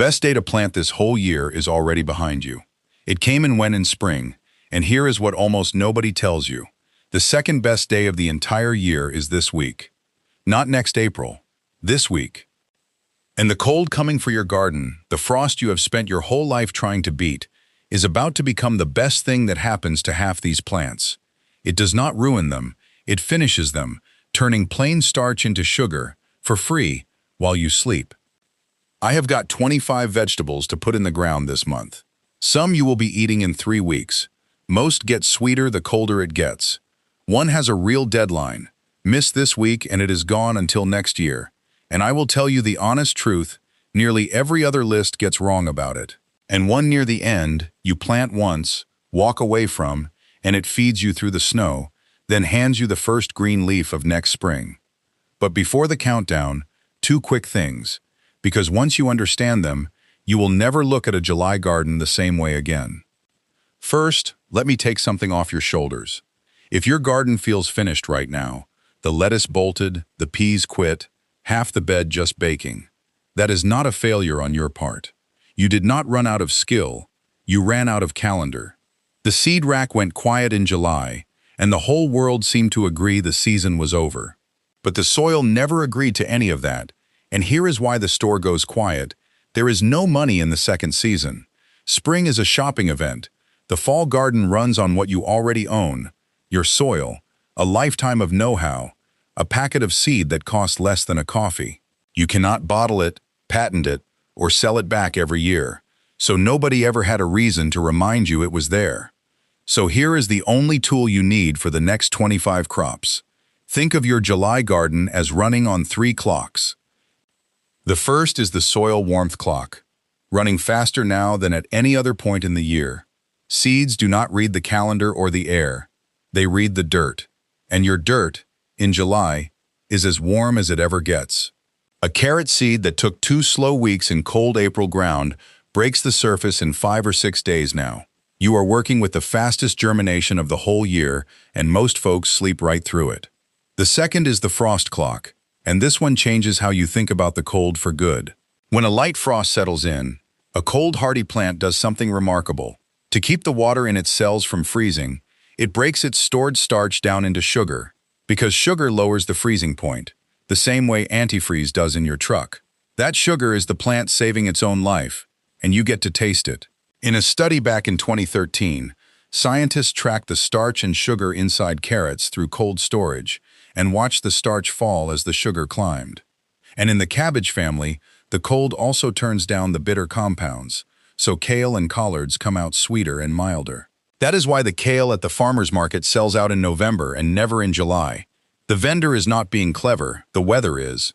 best day to plant this whole year is already behind you. It came and went in spring, and here is what almost nobody tells you. The second best day of the entire year is this week. Not next April, this week. And the cold coming for your garden, the frost you have spent your whole life trying to beat, is about to become the best thing that happens to half these plants. It does not ruin them, it finishes them, turning plain starch into sugar, for free, while you sleep. I have got 25 vegetables to put in the ground this month. Some you will be eating in 3 weeks. Most get sweeter the colder it gets. One has a real deadline. Miss this week and it is gone until next year. And I will tell you the honest truth, nearly every other list gets wrong about it. And one near the end, you plant once, walk away from, and it feeds you through the snow, then hands you the first green leaf of next spring. But before the countdown, 2 quick things, because once you understand them, you will never look at a July garden the same way again. First, let me take something off your shoulders. If your garden feels finished right now, the lettuce bolted, the peas quit, half the bed just baking, that is not a failure on your part. You did not run out of skill, you ran out of calendar. The seed rack went quiet in July, and the whole world seemed to agree the season was over. But the soil never agreed to any of that, and here is why the store goes quiet. There is no money in the second season. Spring is a shopping event. The fall garden runs on what you already own, your soil, a lifetime of know-how, a packet of seed that costs less than a coffee. You cannot bottle it, patent it, or sell it back every year, so nobody ever had a reason to remind you it was there. So here is the only tool you need for the next 25 crops. Think of your July garden as running on 3 clocks. The first is the soil warmth clock, running faster now than at any other point in the year. Seeds do not read the calendar or the air. They read the dirt. And your dirt, in July, is as warm as it ever gets. A carrot seed that took 2 slow weeks in cold April ground breaks the surface in 5 or 6 days now. You are working with the fastest germination of the whole year, and most folks sleep right through it. The second is the frost clock, and this one changes how you think about the cold for good. When a light frost settles in, a cold hardy plant does something remarkable. To keep the water in its cells from freezing, it breaks its stored starch down into sugar, because sugar lowers the freezing point, the same way antifreeze does in your truck. That sugar is the plant saving its own life, and you get to taste it. In a study back in 2013, scientists tracked the starch and sugar inside carrots through cold storage and watched the starch fall as the sugar climbed. And in the cabbage family, the cold also turns down the bitter compounds, so kale and collards come out sweeter and milder. That is why the kale at the farmer's market sells out in November and never in July. The vendor is not being clever, the weather is.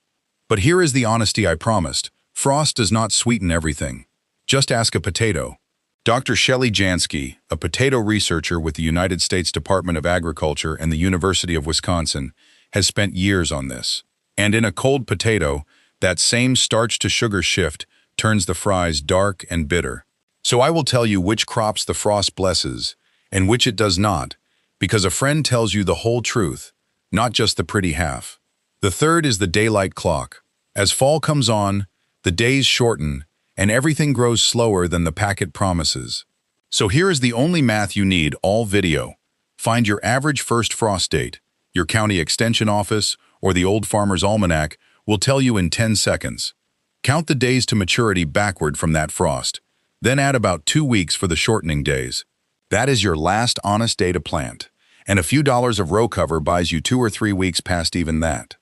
But here is the honesty I promised. Frost does not sweeten everything. Just ask a potato. Dr. Shelley Jansky, a potato researcher with the United States Department of Agriculture and the University of Wisconsin, has spent years on this. And in a cold potato, that same starch-to-sugar shift turns the fries dark and bitter. So I will tell you which crops the frost blesses and which it does not, because a friend tells you the whole truth, not just the pretty half. The third is the daylight clock. As fall comes on, the days shorten, and everything grows slower than the packet promises. So here is the only math you need, all video. Find your average first frost date. Your county extension office or the Old Farmer's Almanac will tell you in 10 seconds. Count the days to maturity backward from that frost, then add about 2 weeks for the shortening days. That is your last honest day to plant, and a few dollars of row cover buys you 2 or 3 weeks past even that.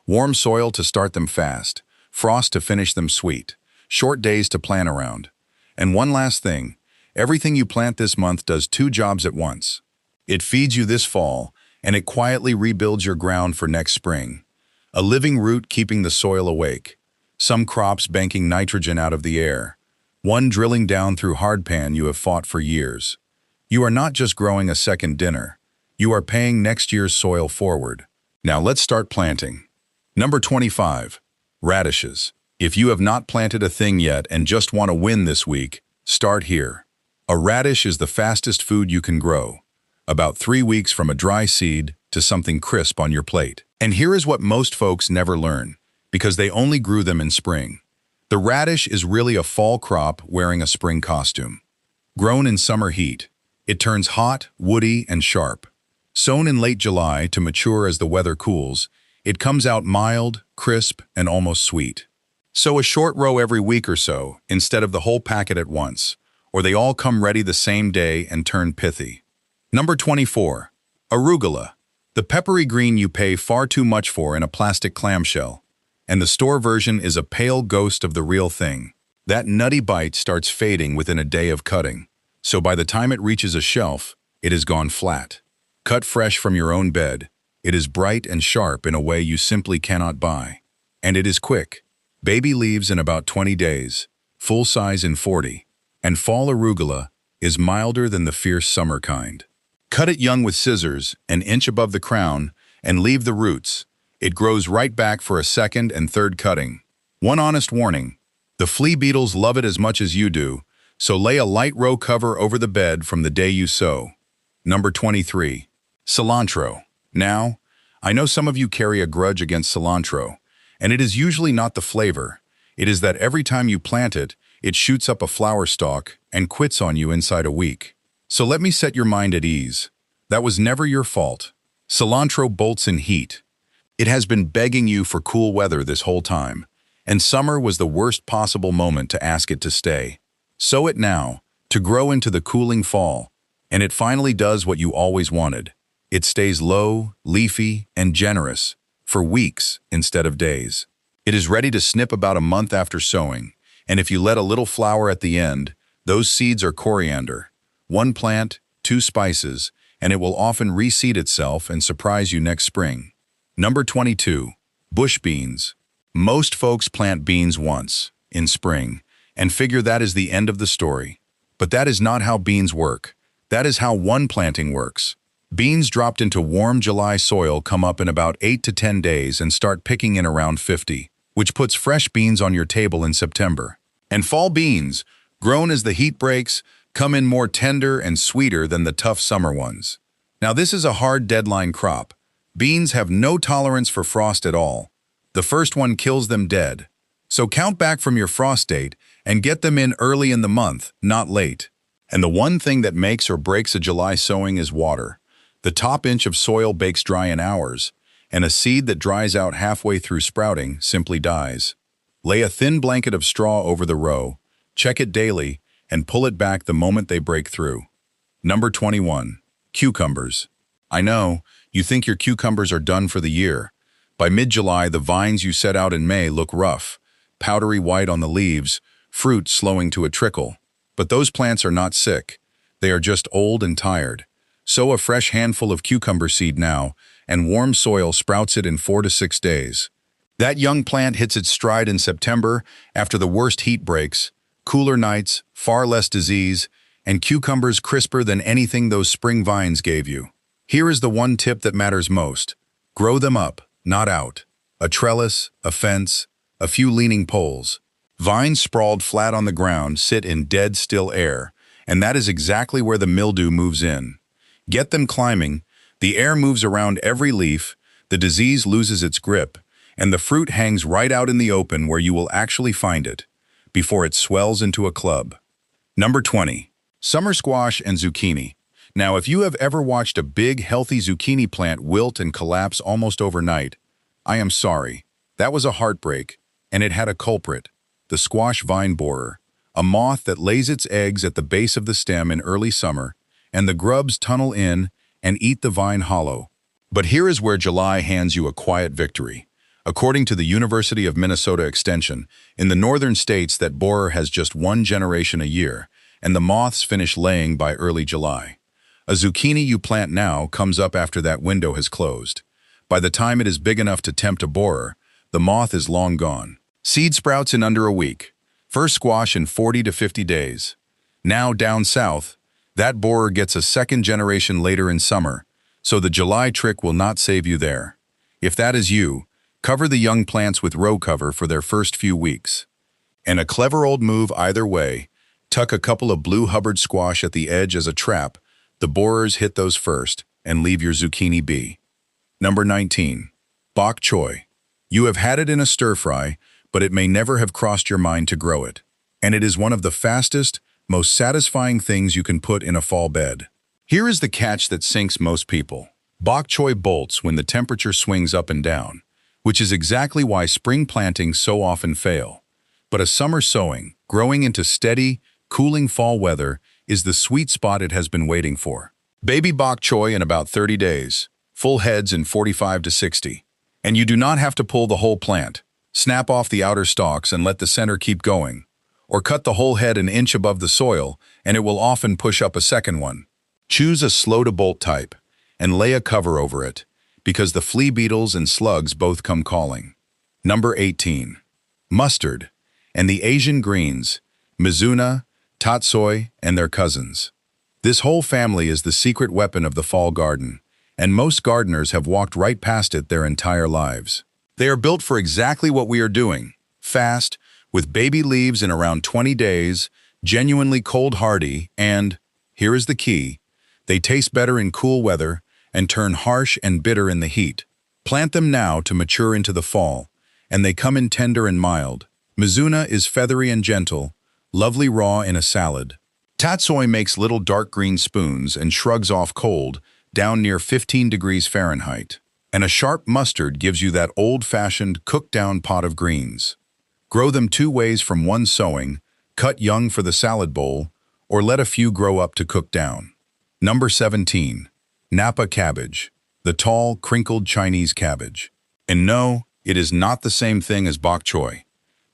Warm soil to start them fast, frost to finish them sweet. Short days to plan around. And one last thing, everything you plant this month does 2 jobs at once. It feeds you this fall, and it quietly rebuilds your ground for next spring. A living root keeping the soil awake. Some crops banking nitrogen out of the air. One drilling down through hardpan you have fought for years. You are not just growing a second dinner. You are paying next year's soil forward. Now let's start planting. Number 25, radishes. If you have not planted a thing yet and just want to win this week, start here. A radish is the fastest food you can grow, about 3 weeks from a dry seed to something crisp on your plate. And here is what most folks never learn, because they only grew them in spring. The radish is really a fall crop wearing a spring costume. Grown in summer heat, it turns hot, woody, and sharp. Sown in late July to mature as the weather cools, it comes out mild, crisp, and almost sweet. Sow a short row every week or so, instead of the whole packet at once, or they all come ready the same day and turn pithy. Number 24. Arugula. The peppery green you pay far too much for in a plastic clamshell. And the store version is a pale ghost of the real thing. That nutty bite starts fading within a day of cutting, so by the time it reaches a shelf, it has gone flat. Cut fresh from your own bed, it is bright and sharp in a way you simply cannot buy. And it is quick. Baby leaves in about 20 days, full size in 40, and fall arugula is milder than the fierce summer kind. Cut it young with scissors, an inch above the crown, and leave the roots. It grows right back for a second and third cutting. One honest warning, the flea beetles love it as much as you do, so lay a light row cover over the bed from the day you sow. Number 23. Cilantro. Now, I know some of you carry a grudge against cilantro, and it is usually not the flavor. It is that every time you plant it, it shoots up a flower stalk and quits on you inside a week. So let me set your mind at ease. That was never your fault. Cilantro bolts in heat. It has been begging you for cool weather this whole time, and summer was the worst possible moment to ask it to stay. Sow it now, to grow into the cooling fall, and it finally does what you always wanted. It stays low, leafy, and generous for weeks instead of days. It is ready to snip about a month after sowing, and if you let a little flower at the end, those seeds are coriander. One plant, two spices, and it will often reseed itself and surprise you next spring. Number 22. Bush beans. Most folks plant beans once, in spring, and figure that is the end of the story. But that is not how beans work. That is how one planting works. Beans dropped into warm July soil come up in about 8 to 10 days and start picking in around 50, which puts fresh beans on your table in September. And fall beans, grown as the heat breaks, come in more tender and sweeter than the tough summer ones. Now this is a hard deadline crop. Beans have no tolerance for frost at all. The first one kills them dead. So count back from your frost date and get them in early in the month, not late. And the one thing that makes or breaks a July sowing is water. The top inch of soil bakes dry in hours, and a seed that dries out halfway through sprouting simply dies. Lay a thin blanket of straw over the row, check it daily, and pull it back the moment they break through. Number 21. Cucumbers. I know, you think your cucumbers are done for the year. By mid-July, the vines you set out in May look rough, powdery white on the leaves, fruit slowing to a trickle. But those plants are not sick. They are just old and tired. Sow a fresh handful of cucumber seed now, and warm soil sprouts it in 4 to 6 days. That young plant hits its stride in September after the worst heat breaks, cooler nights, far less disease, and cucumbers crisper than anything those spring vines gave you. Here is the one tip that matters most. Grow them up, not out. A trellis, a fence, a few leaning poles. Vines sprawled flat on the ground sit in dead still air, and that is exactly where the mildew moves in. Get them climbing, the air moves around every leaf, the disease loses its grip, and the fruit hangs right out in the open where you will actually find it, before it swells into a club. Number 20. Summer squash and zucchini. Now, if you have ever watched a big, healthy zucchini plant wilt and collapse almost overnight, I am sorry. That was a heartbreak, and it had a culprit, the squash vine borer, a moth that lays its eggs at the base of the stem in early summer, and the grubs tunnel in and eat the vine hollow. But here is where July hands you a quiet victory. According to the University of Minnesota Extension, in the northern states that borer has just one generation a year, and the moths finish laying by early July. A zucchini you plant now comes up after that window has closed. By the time it is big enough to tempt a borer, the moth is long gone. Seed sprouts in under a week. First squash in 40 to 50 days. Now down south, that borer gets a second generation later in summer, so the July trick will not save you there. If that is you, cover the young plants with row cover for their first few weeks. And a clever old move either way, tuck a couple of blue Hubbard squash at the edge as a trap. The borers hit those first, and leave your zucchini be. Number 19. Bok choy. You have had it in a stir-fry, but it may never have crossed your mind to grow it. And it is one of the fastest, most satisfying things you can put in a fall bed. Here is the catch that sinks most people. Bok choy bolts when the temperature swings up and down, which is exactly why spring plantings so often fail. But a summer sowing, growing into steady, cooling fall weather, is the sweet spot it has been waiting for. Baby bok choy in about 30 days, full heads in 45 to 60. And you do not have to pull the whole plant. Snap off the outer stalks and let the center keep going. Or cut the whole head an inch above the soil, and it will often push up a second one. Choose a slow-to-bolt type, and lay a cover over it, because the flea beetles and slugs both come calling. Number 18. Mustard, and the Asian greens, mizuna, tatsoi, and their cousins. This whole family is the secret weapon of the fall garden, and most gardeners have walked right past it their entire lives. They are built for exactly what we are doing, fast, with baby leaves in around 20 days, genuinely cold hardy, and, here is the key, they taste better in cool weather and turn harsh and bitter in the heat. Plant them now to mature into the fall, and they come in tender and mild. Mizuna is feathery and gentle, lovely raw in a salad. Tatsoi makes little dark green spoons and shrugs off cold, down near 15 degrees Fahrenheit. And a sharp mustard gives you that old-fashioned, cooked-down pot of greens. Grow them 2 ways from one sowing, cut young for the salad bowl, or let a few grow up to cook down. Number 17. Napa cabbage, the tall, crinkled Chinese cabbage. And no, it is not the same thing as bok choy.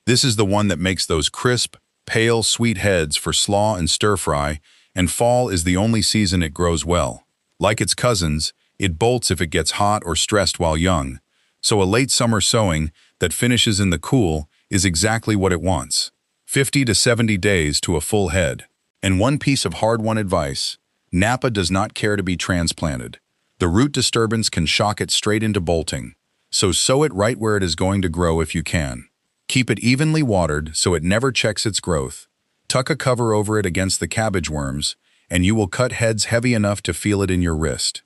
This is the one that makes those crisp, pale, sweet heads for slaw and stir-fry, and fall is the only season it grows well. Like its cousins, it bolts if it gets hot or stressed while young, so a late summer sowing that finishes in the cool is exactly what it wants. 50 to 70 days to a full head. And one piece of hard-won advice: Napa does not care to be transplanted. The root disturbance can shock it straight into bolting, so sow it right where it is going to grow if you can. Keep it evenly watered so it never checks its growth. Tuck a cover over it against the cabbage worms, and you will cut heads heavy enough to feel it in your wrist.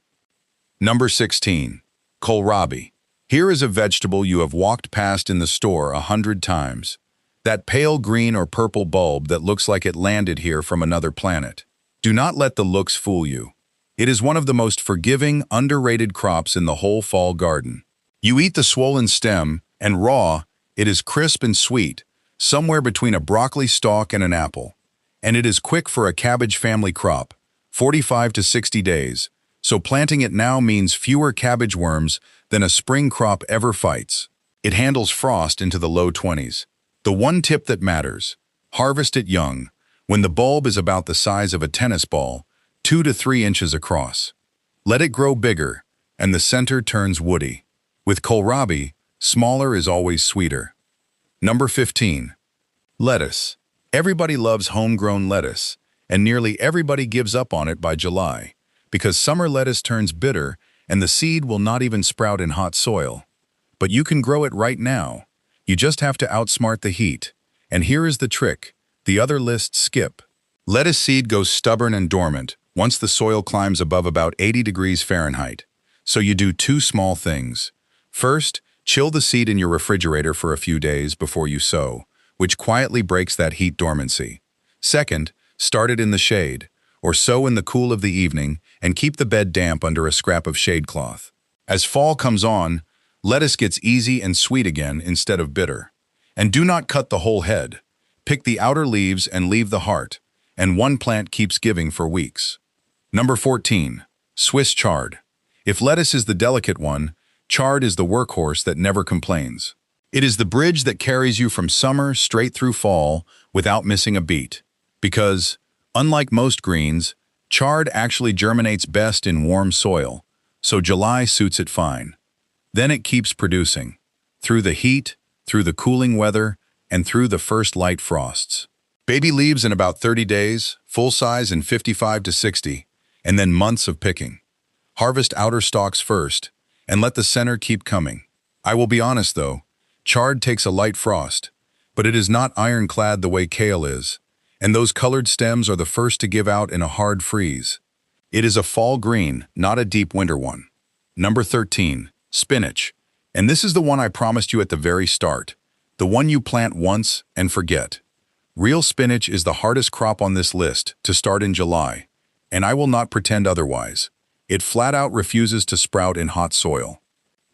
Number 16. Kohlrabi. Here is a vegetable you have walked past in the store 100 times. That pale green or purple bulb that looks like it landed here from another planet. Do not let the looks fool you. It is one of the most forgiving, underrated crops in the whole fall garden. You eat the swollen stem, and raw, it is crisp and sweet, somewhere between a broccoli stalk and an apple. And it is quick for a cabbage family crop, 45 to 60 days, so planting it now means fewer cabbage worms than a spring crop ever fights. It handles frost into the low 20s. The one tip that matters: harvest it young, when the bulb is about the size of a tennis ball, 2 to 3 inches across. Let it grow bigger, and the center turns woody. With kohlrabi, smaller is always sweeter. Number 15. Lettuce. Everybody loves homegrown lettuce, and nearly everybody gives up on it by July, because summer lettuce turns bitter and the seed will not even sprout in hot soil. But you can grow it right now. You just have to outsmart the heat. And here is the trick: the other lists skip. Lettuce seed goes stubborn and dormant once the soil climbs above about 80 degrees Fahrenheit. So you do 2 small things. First, chill the seed in your refrigerator for a few days before you sow, which quietly breaks that heat dormancy. Second, start it in the shade, or sow in the cool of the evening and keep the bed damp under a scrap of shade cloth. As fall comes on, lettuce gets easy and sweet again instead of bitter. And do not cut the whole head. Pick the outer leaves and leave the heart, and one plant keeps giving for weeks. Number 14. Swiss chard. If lettuce is the delicate one, chard is the workhorse that never complains. It is the bridge that carries you from summer straight through fall without missing a beat. Because, unlike most greens, chard actually germinates best in warm soil, so July suits it fine. Then it keeps producing, through the heat, through the cooling weather, and through the first light frosts. Baby leaves in about 30 days, full size in 55 to 60, and then months of picking. Harvest outer stalks first, and let the center keep coming. I will be honest though, chard takes a light frost, but it is not ironclad the way kale is, and those colored stems are the first to give out in a hard freeze. It is a fall green, not a deep winter one. Number 13. Spinach. And this is the one I promised you at the very start. The one you plant once and forget. Real spinach is the hardest crop on this list to start in July, and I will not pretend otherwise. It flat out refuses to sprout in hot soil.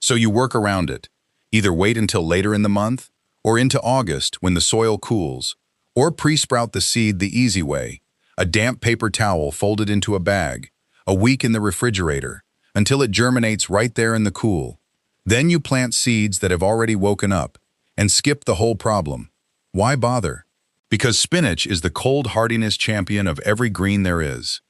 So you work around it. Either wait until later in the month, or into August when the soil cools, or pre-sprout the seed the easy way, a damp paper towel folded into a bag, a week in the refrigerator, until it germinates right there in the cool. Then you plant seeds that have already woken up, and skip the whole problem. Why bother? Because spinach is the cold hardiness champion of every green there is.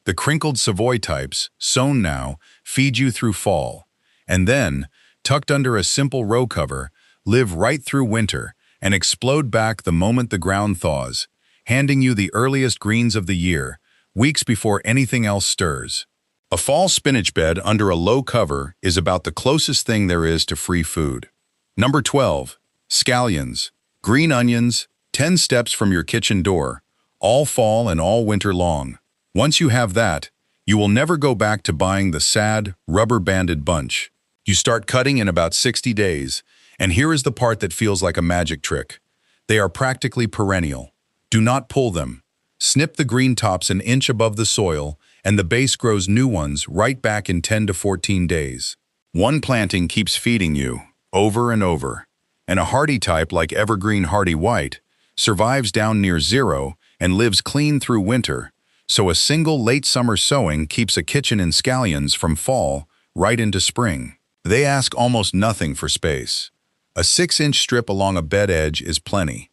The crinkled Savoy types, sown now, feed you through fall, and then, tucked under a simple row cover, live right through winter and explode back the moment the ground thaws, handing you the earliest greens of the year, weeks before anything else stirs. A fall spinach bed under a low cover is about the closest thing there is to free food. Number 12. Scallions. Green onions, 10 steps from your kitchen door, all fall and all winter long. Once you have that, you will never go back to buying the sad, rubber-banded bunch. You start cutting in about 60 days, and here is the part that feels like a magic trick. They are practically perennial. Do not pull them. Snip the green tops an inch above the soil, and the base grows new ones right back in 10 to 14 days. One planting keeps feeding you, over and over. And a hardy type like evergreen hardy white survives down near zero and lives clean through winter, so a single late summer sowing keeps a kitchen in scallions from fall right into spring. They ask almost nothing for space. A 6-inch strip along a bed edge is plenty.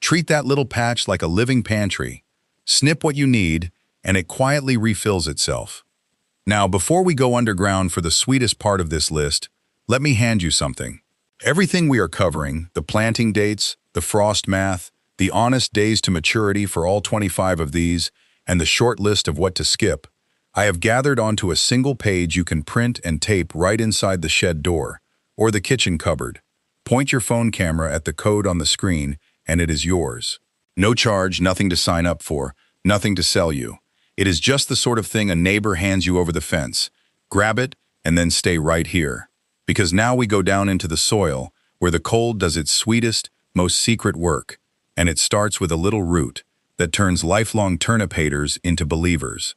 Treat that little patch like a living pantry. Snip what you need, and it quietly refills itself. Now, before we go underground for the sweetest part of this list, let me hand you something. Everything we are covering, the planting dates, the frost math, the honest days to maturity for all 25 of these, and the short list of what to skip, I have gathered onto a single page you can print and tape right inside the shed door, or the kitchen cupboard. Point your phone camera at the code on the screen, and it is yours. No charge, nothing to sign up for, nothing to sell you. It is just the sort of thing a neighbor hands you over the fence. Grab it, and then stay right here. Because now we go down into the soil, where the cold does its sweetest, most secret work, and it starts with a little root that turns lifelong turnip haters into believers.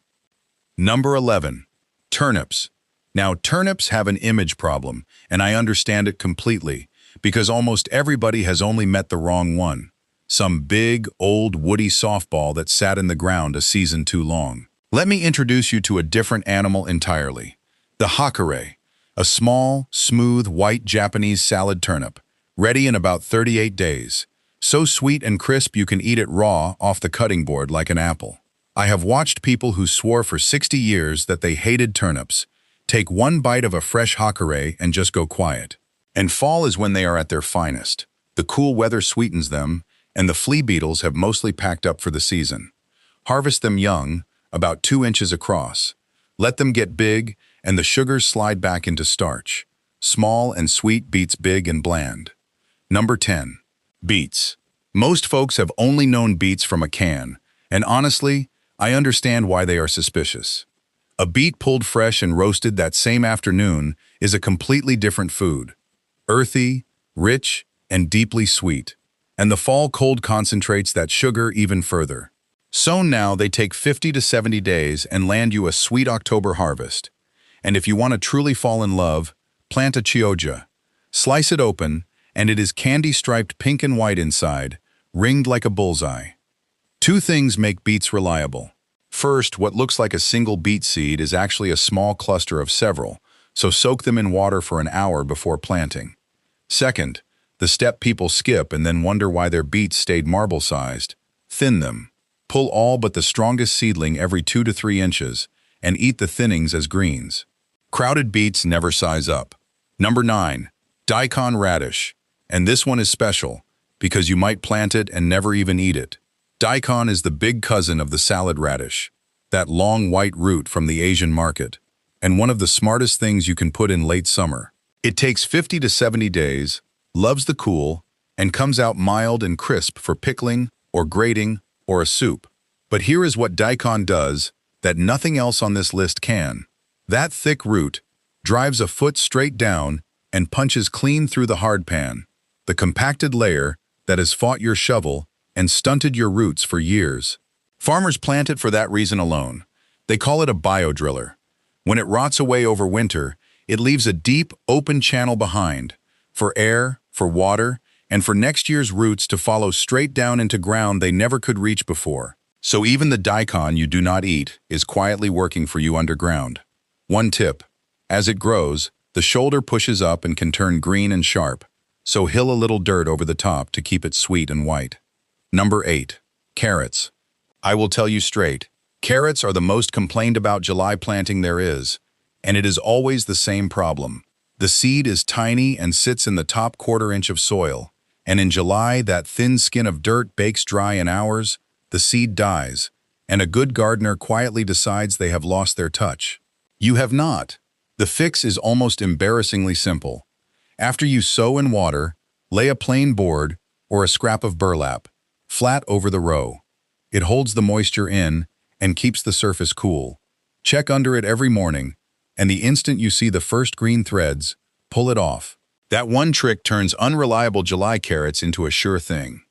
Number 11. Turnips. Now, turnips have an image problem, and I understand it completely, because almost everybody has only met the wrong one. Some big, old, woody softball that sat in the ground a season too long. Let me introduce you to a different animal entirely. The hakare, a small, smooth, white Japanese salad turnip, ready in about 38 days. So sweet and crisp you can eat it raw off the cutting board like an apple. I have watched people who swore for 60 years that they hated turnips take one bite of a fresh hakare and just go quiet. And fall is when they are at their finest. The cool weather sweetens them, and the flea beetles have mostly packed up for the season. Harvest them young, about 2 inches across. Let them get big, and the sugars slide back into starch. Small and sweet beats big and bland. Number 10. Beets. Most folks have only known beets from a can, and honestly, I understand why they are suspicious. A beet pulled fresh and roasted that same afternoon is a completely different food. Earthy, rich, and deeply sweet. And the fall cold concentrates that sugar even further. Sown now, they take 50 to 70 days and land you a sweet October harvest. And if you want to truly fall in love, plant a chioggia. Slice it open, and it is candy-striped pink and white inside, ringed like a bullseye. 2 things make beets reliable. First, what looks like a single beet seed is actually a small cluster of several, so soak them in water for an hour before planting. Second, the step people skip and then wonder why their beets stayed marble-sized. Thin them. Pull all but the strongest seedling every 2 to 3 inches, and eat the thinnings as greens. Crowded beets never size up. Number 9. Daikon radish. And this one is special, because you might plant it and never even eat it. Daikon is the big cousin of the salad radish, that long white root from the Asian market, and one of the smartest things you can put in late summer. It takes 50 to 70 days, loves the cool, and comes out mild and crisp for pickling or grating or a soup. But here is what daikon does that nothing else on this list can. That thick root drives a foot straight down and punches clean through the hard pan. the compacted layer that has fought your shovel and stunted your roots for years. Farmers plant it for that reason alone. They call it a biodriller. When it rots away over winter, it leaves a deep, open channel behind, for air, for water, and for next year's roots to follow straight down into ground they never could reach before. So even the daikon you do not eat is quietly working for you underground. One tip: as it grows, the shoulder pushes up and can turn green and sharp, so hill a little dirt over the top to keep it sweet and white. Number 8. Carrots. I will tell you straight, carrots are the most complained about July planting there is, and it is always the same problem. The seed is tiny and sits in the top quarter-inch of soil, and in July that thin skin of dirt bakes dry in hours, the seed dies, and a good gardener quietly decides they have lost their touch. You have not. The fix is almost embarrassingly simple. After you sow and water, lay a plain board or a scrap of burlap flat over the row. It holds the moisture in and keeps the surface cool. Check under it every morning, and the instant you see the first green threads, pull it off. That one trick turns unreliable July carrots into a sure thing.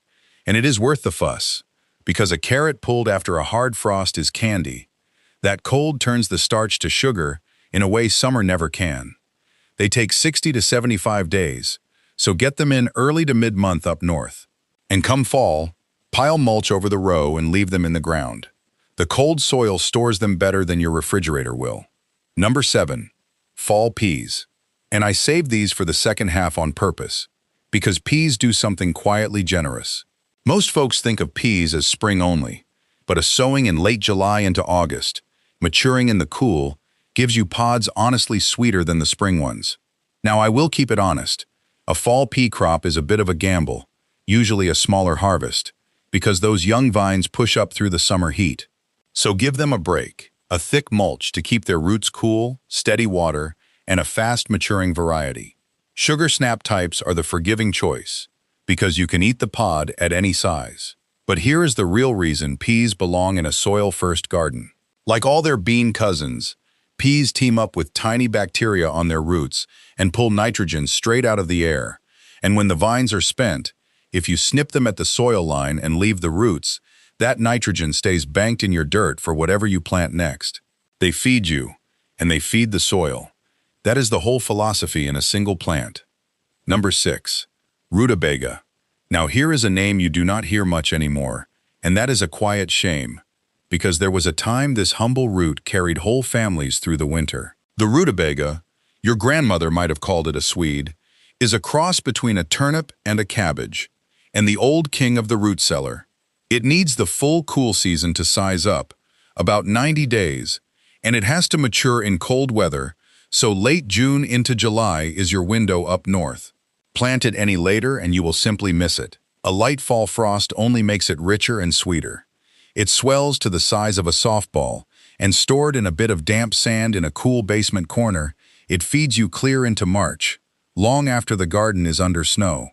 And it is worth the fuss, because a carrot pulled after a hard frost is candy. That cold turns the starch to sugar in a way summer never can. They take 60 to 75 days, so get them in early to mid-month up north. And come fall, pile mulch over the row and leave them in the ground. The cold soil stores them better than your refrigerator will. Number 7. Fall peas. And I saved these for the second half on purpose, because peas do something quietly generous. Most folks think of peas as spring only, but a sowing in late July into August, maturing in the cool, gives you pods honestly sweeter than the spring ones. Now I will keep it honest. A fall pea crop is a bit of a gamble, usually a smaller harvest, because those young vines push up through the summer heat. So give them a break, a thick mulch to keep their roots cool, steady water, and a fast-maturing variety. Sugar snap types are the forgiving choice, because you can eat the pod at any size. But here is the real reason peas belong in a soil-first garden. Like all their bean cousins, peas team up with tiny bacteria on their roots and pull nitrogen straight out of the air. And when the vines are spent, if you snip them at the soil line and leave the roots, that nitrogen stays banked in your dirt for whatever you plant next. They feed you, and they feed the soil. That is the whole philosophy in a single plant. Number 6. Rutabaga. Now here is a name you do not hear much anymore, and that is a quiet shame, because there was a time this humble root carried whole families through the winter. The rutabaga, your grandmother might have called it a Swede, is a cross between a turnip and a cabbage, and the old king of the root cellar. It needs the full cool season to size up, about 90 days, and it has to mature in cold weather, so late June into July is your window up north. Plant it any later and you will simply miss it. A light fall frost only makes it richer and sweeter. It swells to the size of a softball, and stored in a bit of damp sand in a cool basement corner, it feeds you clear into March, long after the garden is under snow.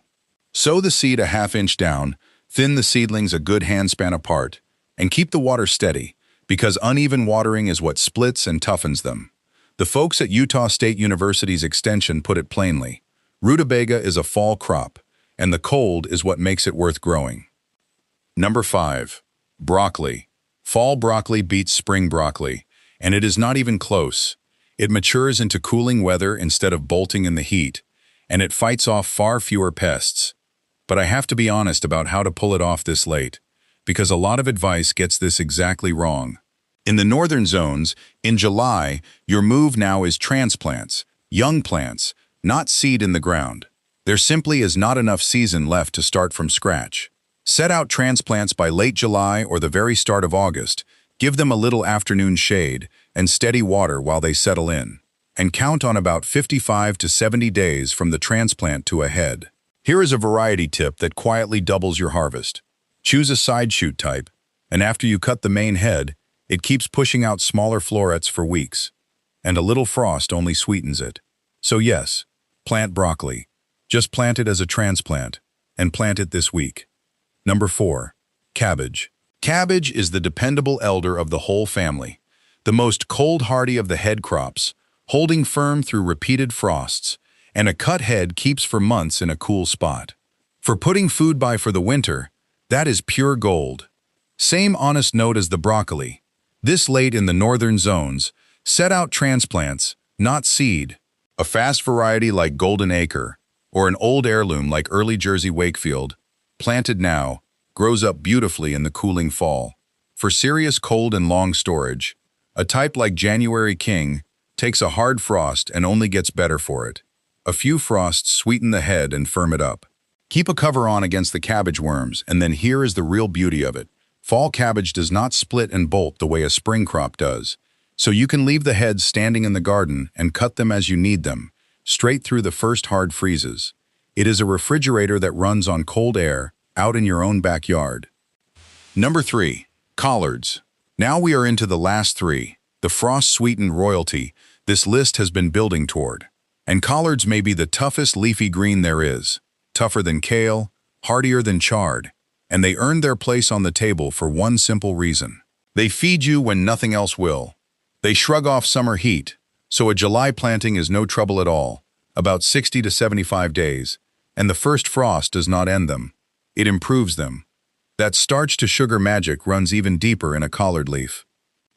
Sow the seed a half-inch down, thin the seedlings a good handspan apart, and keep the water steady, because uneven watering is what splits and toughens them. The folks at Utah State University's Extension put it plainly: rutabaga is a fall crop, and the cold is what makes it worth growing. Number 5. Broccoli. Fall broccoli beats spring broccoli, and it is not even close. It matures into cooling weather instead of bolting in the heat, and it fights off far fewer pests. But I have to be honest about how to pull it off this late, because a lot of advice gets this exactly wrong. In the northern zones, in July, your move now is transplants, young plants, not seed in the ground. There simply is not enough season left to start from scratch. Set out transplants by late July or the very start of August, give them a little afternoon shade and steady water while they settle in, and count on about 55 to 70 days from the transplant to a head. Here is a variety tip that quietly doubles your harvest. Choose a side shoot type, and after you cut the main head, it keeps pushing out smaller florets for weeks, and a little frost only sweetens it. So yes, plant broccoli. Just plant it as a transplant, and plant it this week. Number 4. Cabbage. Cabbage is the dependable elder of the whole family, the most cold-hardy of the head crops, holding firm through repeated frosts, and a cut head keeps for months in a cool spot. For putting food by for the winter, that is pure gold. Same honest note as the broccoli. This late in the northern zones, set out transplants, not seed. A fast variety like Golden Acre, or an old heirloom like Early Jersey Wakefield, planted now, grows up beautifully in the cooling fall. For serious cold and long storage, a type like January King takes a hard frost and only gets better for it. A few frosts sweeten the head and firm it up. Keep a cover on against the cabbage worms, and then here is the real beauty of it. Fall cabbage does not split and bolt the way a spring crop does, so you can leave the heads standing in the garden and cut them as you need them, straight through the first hard freezes. It is a refrigerator that runs on cold air, out in your own backyard. Number 3. Collards. Now we are into the last 3, the frost-sweetened royalty this list has been building toward. And collards may be the toughest leafy green there is, tougher than kale, hardier than chard, and they earned their place on the table for one simple reason. They feed you when nothing else will. They shrug off summer heat, so a July planting is no trouble at all, about 60 to 75 days, and the first frost does not end them. It improves them. That starch-to-sugar magic runs even deeper in a collard leaf.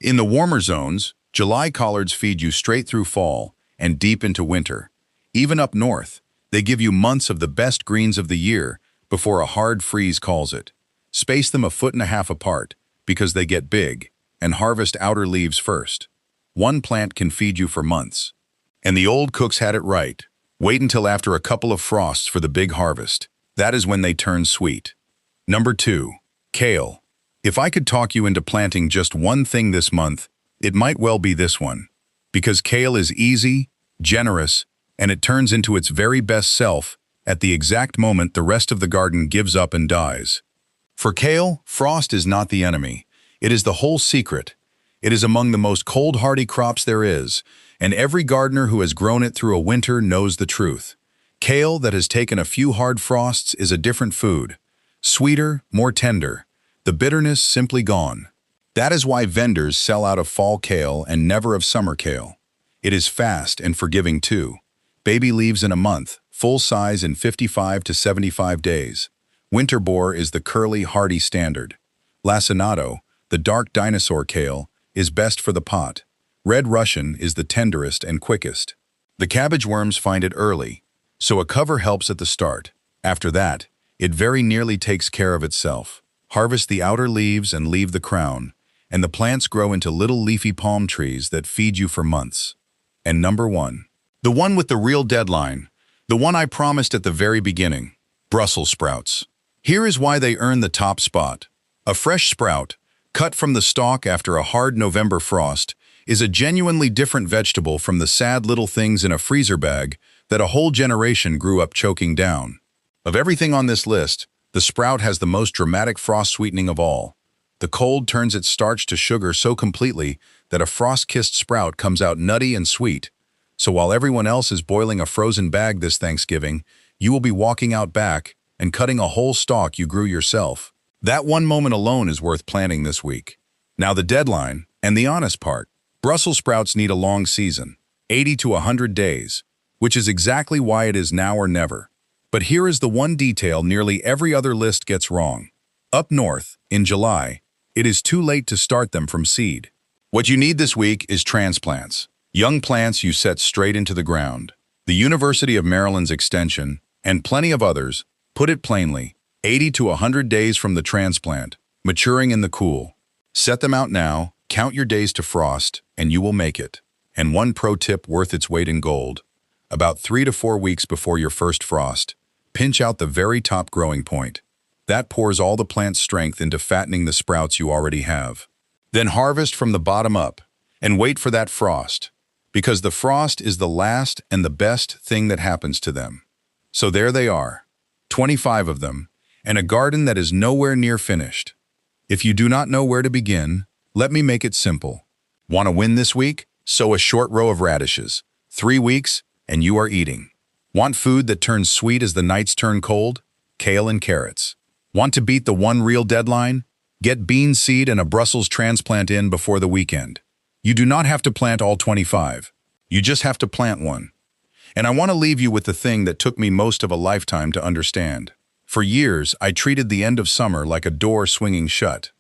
In the warmer zones, July collards feed you straight through fall and deep into winter. Even up north, they give you months of the best greens of the year before a hard freeze calls it. Space them 1.5 feet apart because they get big, and harvest outer leaves first. One plant can feed you for months. And the old cooks had it right. Wait until after a couple of frosts for the big harvest. That is when they turn sweet. Number 2. Kale. If I could talk you into planting just one thing this month, it might well be this one. Because kale is easy, generous, and it turns into its very best self at the exact moment the rest of the garden gives up and dies. For kale, frost is not the enemy. It is the whole secret. It is among the most cold-hardy crops there is, and every gardener who has grown it through a winter knows the truth. Kale that has taken a few hard frosts is a different food. Sweeter, more tender. The bitterness simply gone. That is why vendors sell out of fall kale and never of summer kale. It is fast and forgiving too. Baby leaves in a month, full size in 55 to 75 days. Winter boar is the curly, hardy standard. Lacinato, the dark dinosaur kale, is best for the pot. Red Russian is the tenderest and quickest. The cabbage worms find it early, so a cover helps at the start. After that, it very nearly takes care of itself. Harvest the outer leaves and leave the crown, and the plants grow into little leafy palm trees that feed you for months. And number 1. The one with the real deadline. The one I promised at the very beginning. Brussels sprouts. Here is why they earn the top spot. A fresh sprout, cut from the stalk after a hard November frost, is a genuinely different vegetable from the sad little things in a freezer bag that a whole generation grew up choking down. Of everything on this list, the sprout has the most dramatic frost sweetening of all. The cold turns its starch to sugar so completely that a frost-kissed sprout comes out nutty and sweet. So while everyone else is boiling a frozen bag this Thanksgiving, you will be walking out back and cutting a whole stalk you grew yourself. That one moment alone is worth planting this week. Now the deadline, and the honest part. Brussels sprouts need a long season, 80 to 100 days, which is exactly why it is now or never. But here is the one detail nearly every other list gets wrong. Up north, in July, it is too late to start them from seed. What you need this week is transplants. Young plants you set straight into the ground. The University of Maryland's extension, and plenty of others, put it plainly, 80 to 100 days from the transplant, maturing in the cool. Set them out now, count your days to frost, and you will make it. And one pro tip worth its weight in gold. About 3 to 4 weeks before your first frost, pinch out the very top growing point. That pours all the plant's strength into fattening the sprouts you already have. Then harvest from the bottom up, and wait for that frost, because the frost is the last and the best thing that happens to them. So there they are, 25 of them, and a garden that is nowhere near finished. If you do not know where to begin, let me make it simple. Want to win this week? Sow a short row of radishes. 3 weeks, and you are eating. Want food that turns sweet as the nights turn cold? Kale and carrots. Want to beat the one real deadline? Get bean seed and a Brussels transplant in before the weekend. You do not have to plant all 25. You just have to plant one. And I want to leave you with the thing that took me most of a lifetime to understand. For years, I treated the end of summer like a door swinging shut.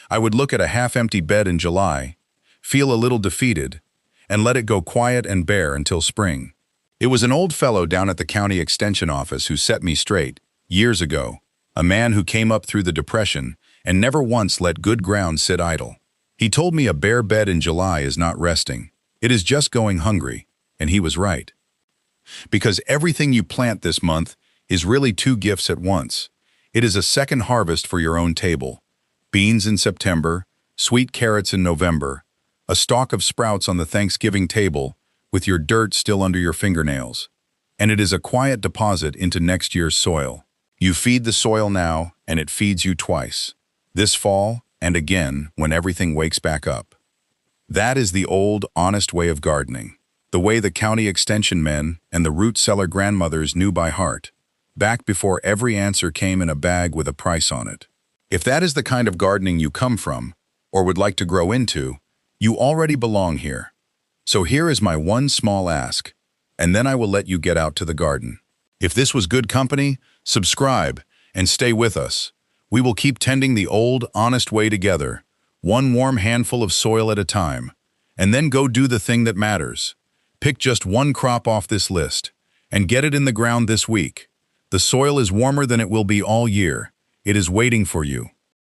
I would look at a half-empty bed in July, feel a little defeated, and let it go quiet and bare until spring. It was an old fellow down at the county extension office who set me straight, years ago, a man who came up through the Depression and never once let good ground sit idle. He told me a bare bed in July is not resting. It is just going hungry, and he was right. Because everything you plant this month is really two gifts at once. It is a second harvest for your own table. Beans in September, sweet carrots in November, a stalk of sprouts on the Thanksgiving table with your dirt still under your fingernails. And it is a quiet deposit into next year's soil. You feed the soil now, and it feeds you twice. This fall, and again when everything wakes back up. That is the old, honest way of gardening. The way the county extension men and the root cellar grandmothers knew by heart, back before every answer came in a bag with a price on it. If that is the kind of gardening you come from, or would like to grow into, you already belong here. So here is my one small ask, and then I will let you get out to the garden. If this was good company, subscribe and stay with us. We will keep tending the old, honest way together, one warm handful of soil at a time, and then go do the thing that matters. Pick just one crop off this list, and get it in the ground this week. The soil is warmer than it will be all year. It is waiting for you.